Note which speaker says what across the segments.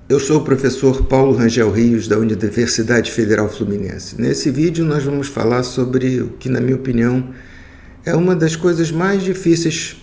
Speaker 1: Eu sou o professor Paulo Rangel Rios, da Universidade Federal Fluminense. Nesse vídeo nós vamos falar sobre o que, na minha opinião, é uma das coisas mais difíceis,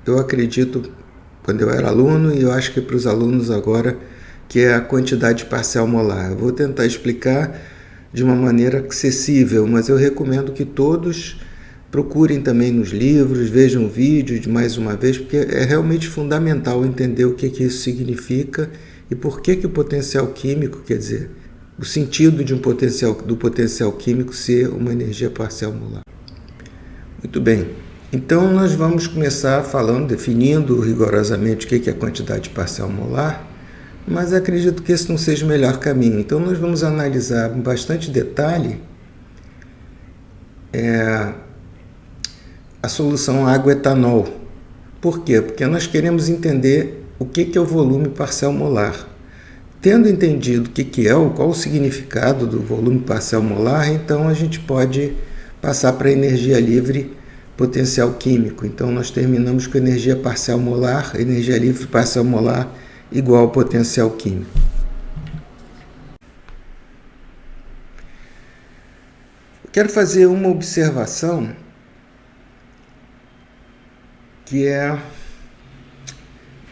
Speaker 1: eu acredito, quando eu era aluno, e eu acho que para os alunos agora, que é a quantidade parcial molar. Eu vou tentar explicar de uma maneira acessível, mas eu recomendo que todos procurem também nos livros, vejam o vídeo de mais uma vez, porque é realmente fundamental entender o que isso significa e por que o potencial químico, quer dizer, o sentido de do potencial químico ser uma energia parcial molar. Muito bem, então nós vamos começar falando, definindo rigorosamente o que é a quantidade parcial molar, mas acredito que esse não seja o melhor caminho. Então nós vamos analisar com bastante detalhe a solução água-etanol. Por quê? Porque nós queremos entender o que é o volume parcial molar. Tendo entendido o que é, qual o significado do volume parcial molar, então a gente pode passar para a energia livre potencial químico. Então nós terminamos com energia parcial molar, energia livre parcial molar igual ao potencial químico. Quero fazer uma observação que é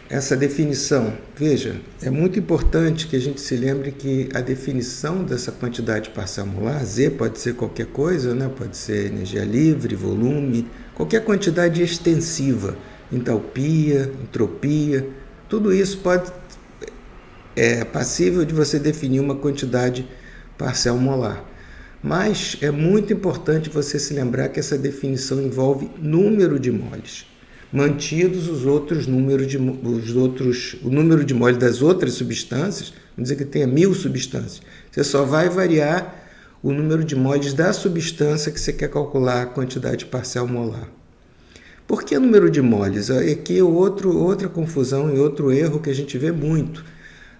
Speaker 1: essa definição. Veja, é muito importante que a gente se lembre que a definição dessa quantidade parcial molar, Z pode ser qualquer coisa, né? Pode ser energia livre, volume, qualquer quantidade extensiva, entalpia, entropia, tudo isso é passível de você definir uma quantidade parcial molar. Mas é muito importante você se lembrar que essa definição envolve número de moles, mantidos o número de moles das outras substâncias. Vamos dizer que tenha 1000 substâncias. Você só vai variar o número de moles da substância que você quer calcular a quantidade parcial molar. Por que número de moles? Aqui é outra confusão e outro erro que a gente vê muito.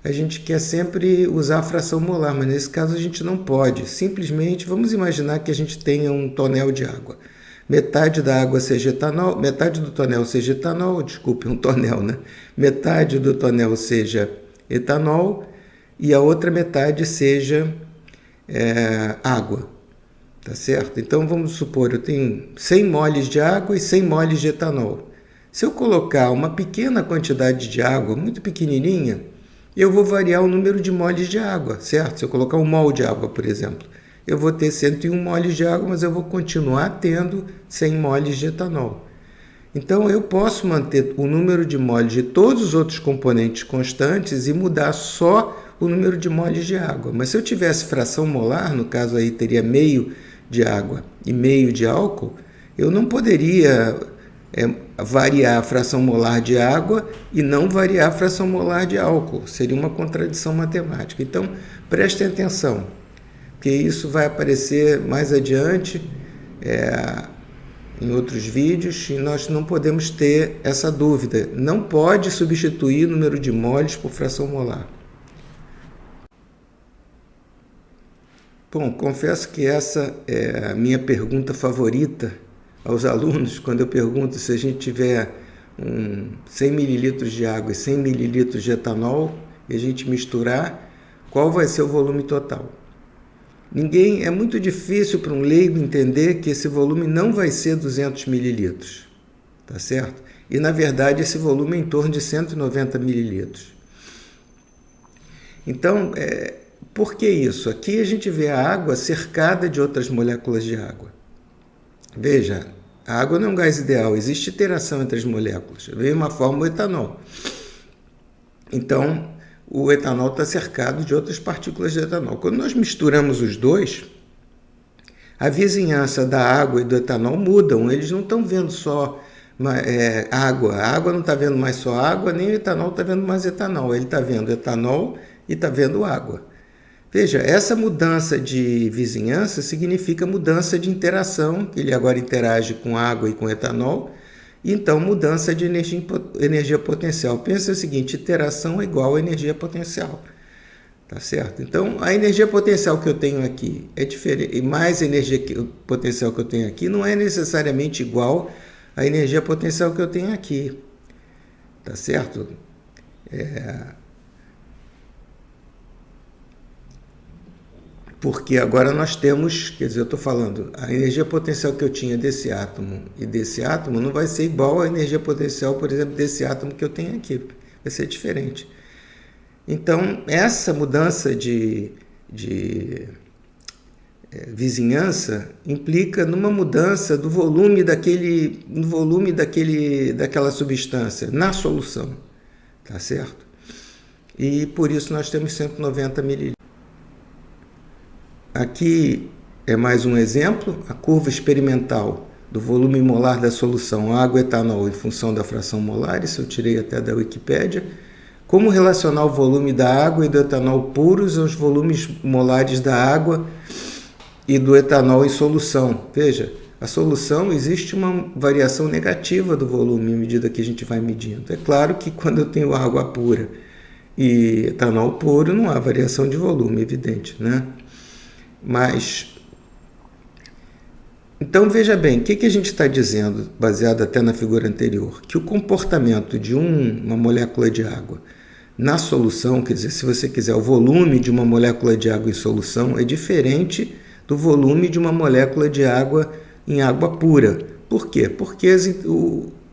Speaker 1: A gente quer sempre usar a fração molar, mas nesse caso a gente não pode. Simplesmente, vamos imaginar que a gente tenha um tonel de água. Metade da água seja etanol, metade do tonel seja etanol, desculpe, um tonel, né? Metade do tonel seja etanol e a outra metade seja água, tá certo? Então vamos supor, eu tenho 100 moles de água e 100 moles de etanol. Se eu colocar uma pequena quantidade de água, muito pequenininha, eu vou variar o número de moles de água, certo? Se eu colocar 1 mol de água, por exemplo, eu vou ter 101 moles de água, mas eu vou continuar tendo 100 moles de etanol. Então, eu posso manter o número de moles de todos os outros componentes constantes e mudar só o número de moles de água. Mas se eu tivesse fração molar, no caso aí teria meio de água e meio de álcool, eu não poderia variar a fração molar de água e não variar a fração molar de álcool. Seria uma contradição matemática. Então, prestem atenção, porque isso vai aparecer mais adiante em outros vídeos e nós não podemos ter essa dúvida. Não pode substituir o número de moles por fração molar. Bom, confesso que essa é a minha pergunta favorita aos alunos, quando eu pergunto se a gente tiver 100 ml de água e 100 ml de etanol e a gente misturar, qual vai ser o volume total? É muito difícil para um leigo entender que esse volume não vai ser 200 ml, tá certo? E na verdade esse volume é em torno de 190 ml. Então, por que isso? Aqui a gente vê a água cercada de outras moléculas de água. Veja, a água não é um gás ideal, existe interação entre as moléculas. Veio uma forma o etanol. Então, o etanol está cercado de outras partículas de etanol. Quando nós misturamos os dois, a vizinhança da água e do etanol mudam. Eles não estão vendo só água. A água não está vendo mais só água, nem o etanol está vendo mais etanol. Ele está vendo etanol e está vendo água. Veja, essa mudança de vizinhança significa mudança de interação, ele agora interage com água e com etanol, e então mudança de energia potencial. Pensa o seguinte, interação é igual a energia potencial, tá certo? Então, a energia potencial que eu tenho aqui é diferente, e mais energia potencial que eu tenho aqui não é necessariamente igual à energia potencial que eu tenho aqui, tá certo? Porque agora nós temos, quer dizer, eu estou falando, a energia potencial que eu tinha desse átomo e desse átomo não vai ser igual à energia potencial, por exemplo, desse átomo que eu tenho aqui. Vai ser diferente. Então, essa mudança de vizinhança implica numa mudança do volume daquela substância na solução, tá certo? E por isso nós temos 190 mililitros. Aqui é mais um exemplo, a curva experimental do volume molar da solução água-etanol em função da fração molar, isso eu tirei até da Wikipédia. Como relacionar o volume da água e do etanol puros aos volumes molares da água e do etanol em solução. Veja, a solução existe uma variação negativa do volume à medida que a gente vai medindo. É claro que quando eu tenho água pura e etanol puro, não há variação de volume, evidente, né? Mas, então veja bem, o que a gente está dizendo, baseado até na figura anterior? Que o comportamento de uma molécula de água na solução, quer dizer, se você quiser, o volume de uma molécula de água em solução é diferente do volume de uma molécula de água em água pura. Por quê? Porque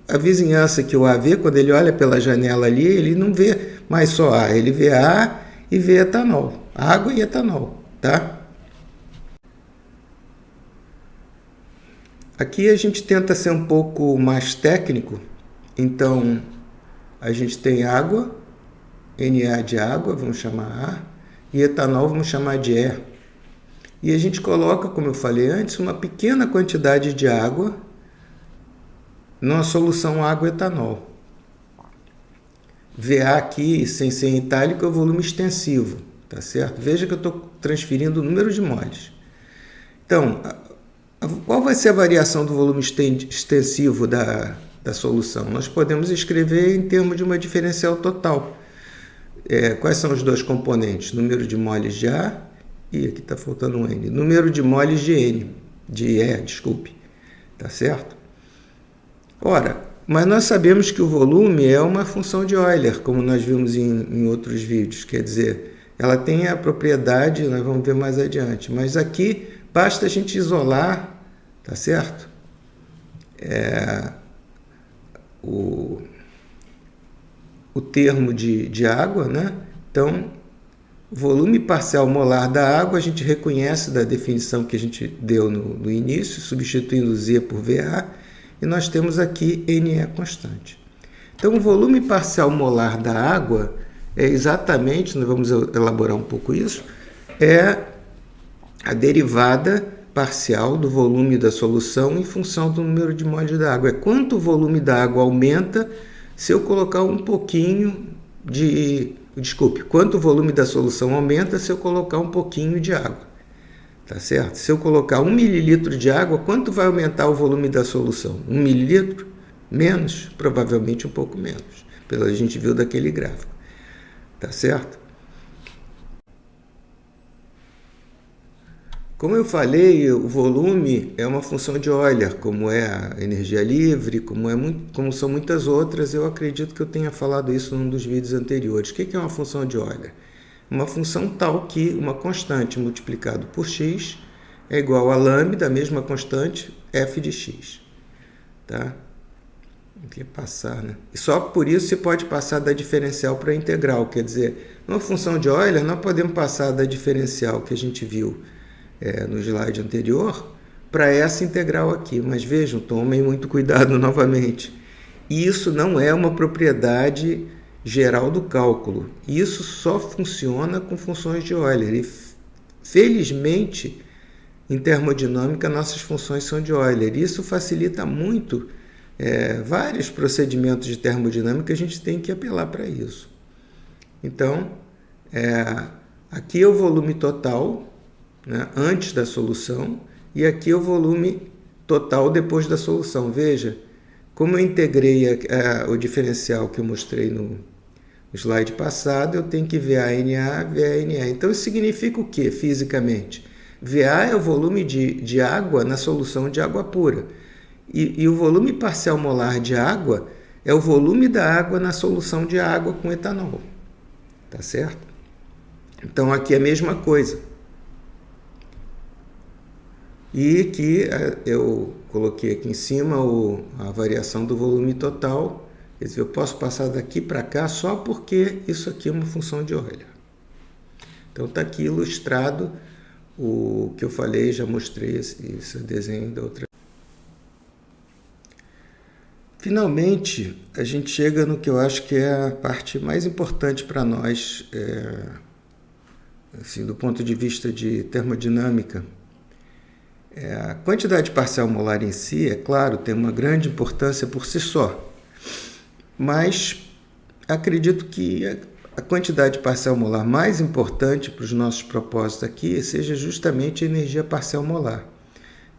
Speaker 1: a vizinhança que o A vê, quando ele olha pela janela ali, ele não vê mais só A, ele vê A e vê etanol, água e etanol, tá? Aqui a gente tenta ser um pouco mais técnico, então a gente tem água, Na de água, vamos chamar A, e etanol vamos chamar de E. E a gente coloca, como eu falei antes, uma pequena quantidade de água numa solução água-etanol. VA aqui, sem ser em itálico, é o volume extensivo, tá certo? Veja que eu estou transferindo o número de moles. Então, qual vai ser a variação do volume extensivo da solução? Nós podemos escrever em termos de uma diferencial total. Quais são os dois componentes? Número de moles de A e aqui está faltando um N. Número de moles de E, desculpe. Tá certo? Ora, mas nós sabemos que o volume é uma função de Euler, como nós vimos em outros vídeos. Quer dizer, ela tem a propriedade, nós vamos ver mais adiante. Mas aqui basta a gente isolar, tá certo? O termo de água, né? Então, volume parcial molar da água a gente reconhece da definição que a gente deu no início, substituindo Z por VA, e nós temos aqui Ne constante. Então, o volume parcial molar da água é exatamente, nós vamos elaborar um pouco isso, é a derivada parcial do volume da solução em função do número de moles da água. É quanto o volume da água aumenta se eu colocar um pouquinho de... Desculpe, quanto o volume da solução aumenta se eu colocar um pouquinho de água. Tá certo? Se eu colocar 1 mililitro de água, quanto vai aumentar o volume da solução? 1 mililitro? Menos? Provavelmente um pouco menos. Pelo que a gente viu daquele gráfico. Tá certo? Como eu falei, o volume é uma função de Euler, como é a energia livre, como são muitas outras. Eu acredito que eu tenha falado isso num dos vídeos anteriores. O que é uma função de Euler? Uma função tal que uma constante multiplicado por x é igual a lambda, a mesma constante, f de x. Tá? Tem que passar, né? E só por isso se pode passar da diferencial para a integral. Quer dizer, numa função de Euler, nós podemos passar da diferencial que a gente viu no slide anterior para essa integral aqui. Mas vejam, tomem muito cuidado novamente. Isso não é uma propriedade geral do cálculo. Isso só funciona com funções de Euler. E, felizmente, em termodinâmica, nossas funções são de Euler. Isso facilita muito vários procedimentos de termodinâmica, a gente tem que apelar para isso. Então, aqui é o volume total, né, antes da solução, e aqui é o volume total depois da solução. Veja, como eu integrei o diferencial que eu mostrei no slide passado, eu tenho que VA, VA. Então, isso significa o quê, fisicamente? VA é o volume de água na solução de água pura. E o volume parcial molar de água é o volume da água na solução de água com etanol. Tá certo? Então, aqui é a mesma coisa. E que eu coloquei aqui em cima a variação do volume total. Quer dizer, eu posso passar daqui para cá só porque isso aqui é uma função de Euler. Então está aqui ilustrado o que eu falei, já mostrei esse desenho da outra. Finalmente, a gente chega no que eu acho que é a parte mais importante para nós, assim, do ponto de vista de termodinâmica. A quantidade parcial molar em si, é claro, tem uma grande importância por si só, mas acredito que a quantidade parcial molar mais importante para os nossos propósitos aqui seja justamente a energia parcial molar.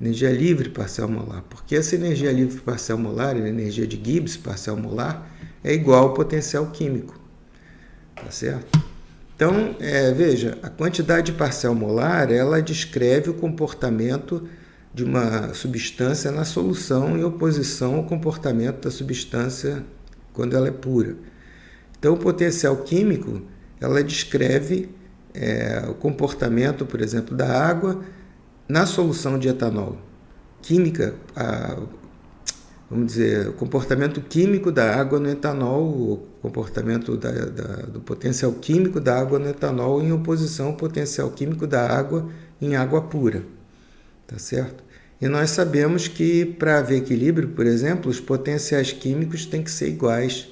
Speaker 1: Energia livre parcial molar, porque essa energia livre parcial molar, a energia de Gibbs parcial molar, é igual ao potencial químico, tá certo? Então, veja, a quantidade parcial molar, ela descreve o comportamento de uma substância na solução em oposição ao comportamento da substância quando ela é pura. Então, o potencial químico, ela descreve o comportamento, por exemplo, da água na solução de etanol. Química, vamos dizer, o comportamento químico da água no etanol, o comportamento do potencial químico da água no etanol em oposição ao potencial químico da água em água pura. Tá certo? E nós sabemos que para haver equilíbrio, por exemplo, os potenciais químicos têm que ser iguais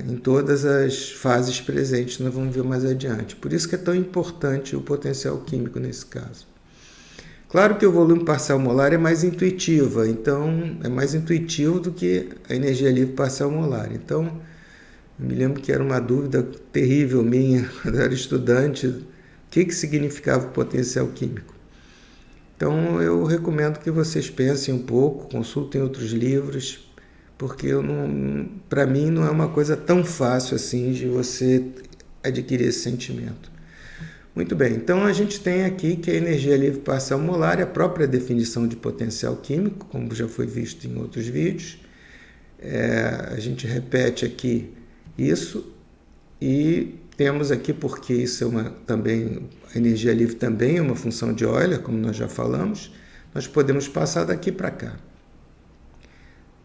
Speaker 1: em todas as fases presentes, nós vamos ver mais adiante. Por isso que é tão importante o potencial químico nesse caso. Claro que o volume parcial molar é mais intuitivo, então é mais intuitivo do que a energia livre parcial molar. Então, eu me lembro que era uma dúvida terrível minha quando eu era estudante, o que significava o potencial químico. Então, eu recomendo que vocês pensem um pouco, consultem outros livros, porque para mim não é uma coisa tão fácil assim de você adquirir esse sentimento. Muito bem, então a gente tem aqui que a energia livre parcial molar é a própria definição de potencial químico, como já foi visto em outros vídeos. A gente repete aqui isso e temos aqui, porque isso também, a energia livre também é uma função de Euler, como nós já falamos, nós podemos passar daqui para cá.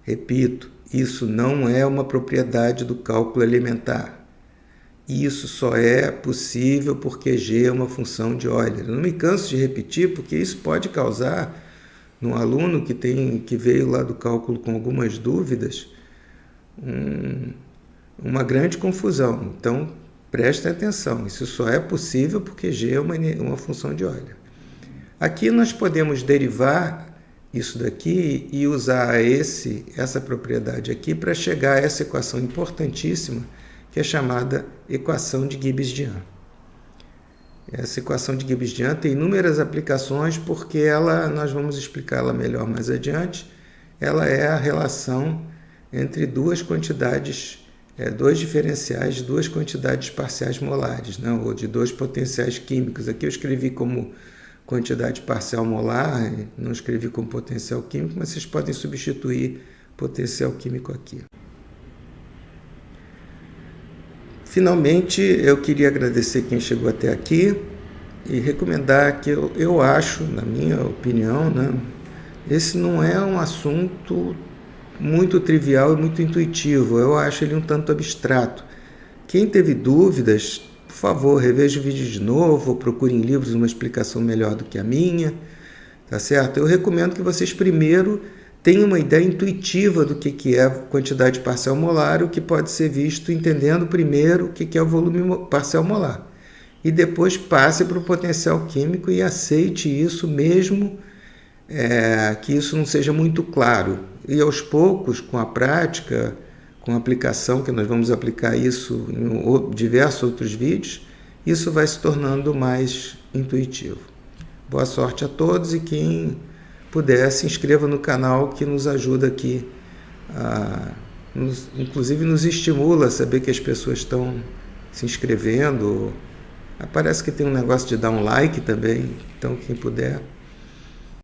Speaker 1: Repito, isso não é uma propriedade do cálculo elementar. Isso só é possível porque G é uma função de Euler. Eu não me canso de repetir, porque isso pode causar, num aluno que veio lá do cálculo com algumas dúvidas, uma grande confusão. Então, prestem atenção, isso só é possível porque G é uma função de Euler. Aqui nós podemos derivar isso daqui e usar essa propriedade aqui para chegar a essa equação importantíssima, que é chamada equação de Gibbs-Dian. Essa equação de Gibbs-Dian tem inúmeras aplicações, porque nós vamos explicá-la melhor mais adiante. Ela é a relação entre duas quantidades, dois diferenciais de duas quantidades parciais molares, né? Ou de dois potenciais químicos. Aqui eu escrevi como quantidade parcial molar, não escrevi como potencial químico, mas vocês podem substituir potencial químico aqui. Finalmente, eu queria agradecer quem chegou até aqui e recomendar que eu acho, na minha opinião, né, esse não é um assunto muito trivial e muito intuitivo. Eu acho ele um tanto abstrato. Quem teve dúvidas, por favor, reveja o vídeo de novo, ou procure em livros uma explicação melhor do que a minha, tá certo? Eu recomendo que vocês primeiro tenham uma ideia intuitiva do que é a quantidade parcial molar, o que pode ser visto entendendo primeiro o que é o volume parcial molar. E depois passe para o potencial químico e aceite isso mesmo que isso não seja muito claro. E aos poucos, com a prática, com a aplicação, que nós vamos aplicar isso em diversos outros vídeos, isso vai se tornando mais intuitivo. Boa sorte a todos e quem puder, se inscreva no canal, que nos ajuda aqui, inclusive nos estimula a saber que as pessoas estão se inscrevendo. Parece que tem um negócio de dar um like também, então quem puder,